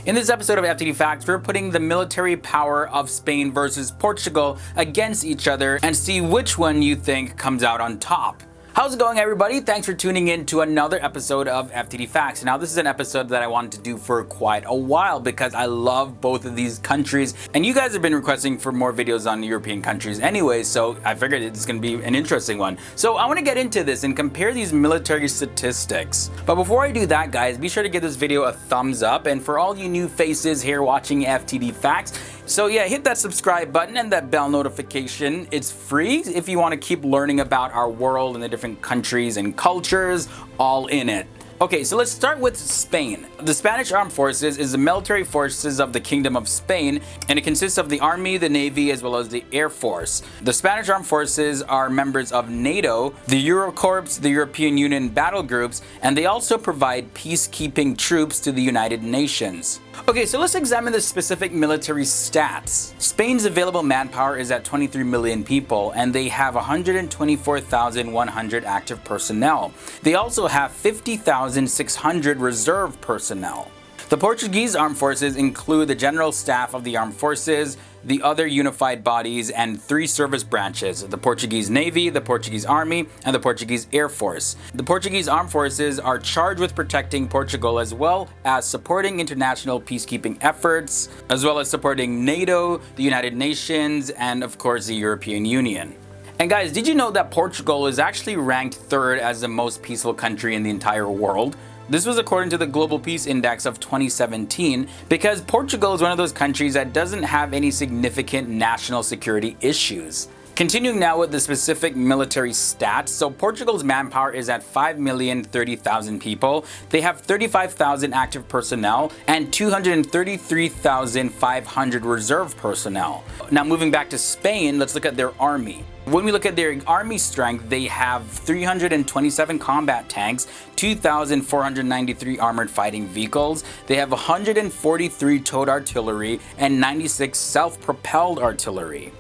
In this episode of FTD Facts, we're putting the military power of Spain versus Portugal against each other and see which one you think comes out on top. How's it going, everybody? Thanks for tuning in to another episode of FTD Facts. Now, this is an episode that I wanted to do for quite a while because I love both of these countries, and you guys have been requesting for more videos on European countries anyway, so I figured it's going to be an interesting one. So I want to get into this and compare these military statistics. But before I do that, guys, be sure to give this video a thumbs up, and for all you new faces here watching FTD Facts, so yeah, hit that subscribe button and that bell notification. It's free if you want to keep learning about our world and the different countries and cultures all in it. Okay, so let's start with Spain. The Spanish Armed Forces is the military forces of the Kingdom of Spain, and it consists of the Army, the Navy, as well as the Air Force. The Spanish Armed Forces are members of NATO, the Eurocorps, the European Union battle groups, and they also provide peacekeeping troops to the United Nations. Okay, so let's examine the specific military stats. Spain's available manpower is at 23 million people, and they have 124,100 active personnel. They also have 50,600 reserve personnel. The Portuguese Armed Forces include the General Staff of the Armed Forces, the other unified bodies, and 3 service branches: the Portuguese Navy, the Portuguese Army, and the Portuguese Air Force. The Portuguese Armed Forces are charged with protecting Portugal as well as supporting international peacekeeping efforts, as well as supporting NATO, the United Nations, and of course the European Union. And guys, did you know that Portugal is actually ranked 3rd as the most peaceful country in the entire world? This was according to the Global Peace Index of 2017, because Portugal is one of those countries that doesn't have any significant national security issues. Continuing now with the specific military stats, so Portugal's manpower is at 5,030,000 people. They have 35,000 active personnel and 233,500 reserve personnel. Now moving back to Spain, let's look at their army. When we look at their army strength, they have 327 combat tanks, 2,493 armored fighting vehicles, they have 143 towed artillery, and 96 self-propelled artillery.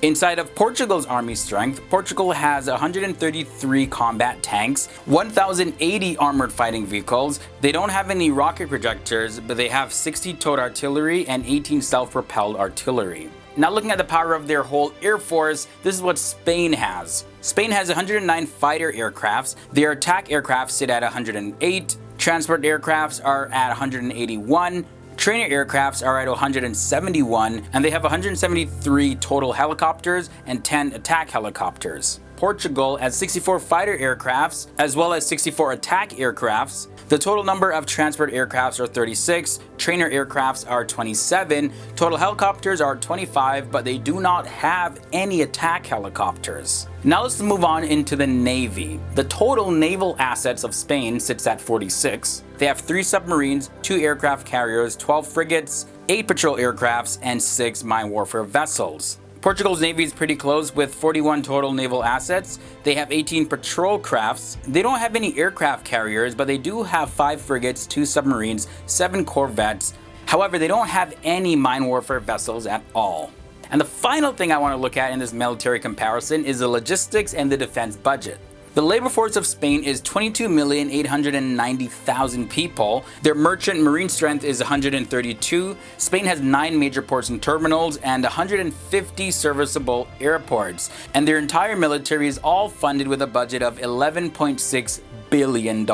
Inside of Portugal's army strength, Portugal has 133 combat tanks, 1,080 armored fighting vehicles. They don't have any rocket projectors, but they have 60 towed artillery and 18 self-propelled artillery. Now looking at the power of their whole Air Force, this is what Spain has. Spain has 109 fighter aircrafts. Their attack aircraft sit at 108. Transport aircrafts are at 181. Trainer aircrafts are at 171, and they have 173 total helicopters and 10 attack helicopters. Portugal has 64 fighter aircrafts as well as 64 attack aircrafts. The total number of transport aircrafts are 36, trainer aircrafts are 27, total helicopters are 25, but they do not have any attack helicopters. Now let's move on into the Navy. The total naval assets of Spain sits at 46. They have 3 submarines, 2 aircraft carriers, 12 frigates, 8 patrol aircrafts, and 6 mine warfare vessels. Portugal's Navy is pretty close with 41 total naval assets. They have 18 patrol crafts. They don't have any aircraft carriers, but they do have 5 frigates, 2 submarines, 7 corvettes. However, they don't have any mine warfare vessels at all. And the final thing I want to look at in this military comparison is the logistics and the defense budget. The labor force of Spain is 22,890,000 people. Their merchant marine strength is 132. Spain has 9 major ports and terminals and 150 serviceable airports. And their entire military is all funded with a budget of $11.6 billion.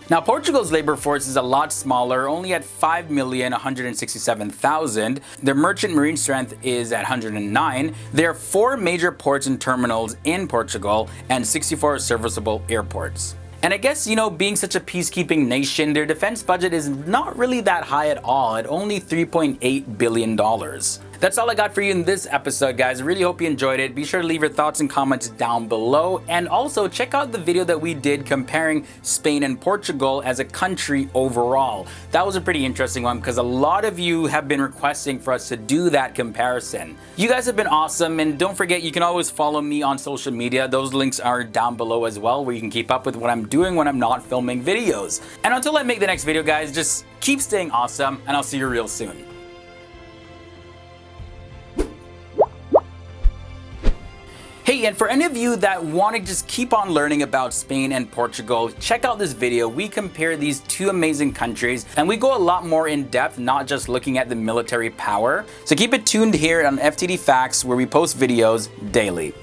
Now, Portugal's labor force is a lot smaller, only at 5,167,000. Their merchant marine strength is at 109. There are 4 major ports and terminals in Portugal and 64 serviceable airports. And I guess, being such a peacekeeping nation, their defense budget is not really that high at all, at only $3.8 billion. That's all I got for you in this episode, guys. I really hope you enjoyed it. Be sure to leave your thoughts and comments down below. And also check out the video that we did comparing Spain and Portugal as a country overall. That was a pretty interesting one because a lot of you have been requesting for us to do that comparison. You guys have been awesome, and don't forget, you can always follow me on social media. Those links are down below as well, where you can keep up with what I'm doing when I'm not filming videos. And until I make the next video, guys, just keep staying awesome, and I'll see you real soon. Hey and for any of you that want to just keep on learning about Spain and Portugal, check out this video. We compare these two amazing countries and we go a lot more in depth, not just looking at the military power. So keep it tuned here on FTD Facts, where we post videos daily.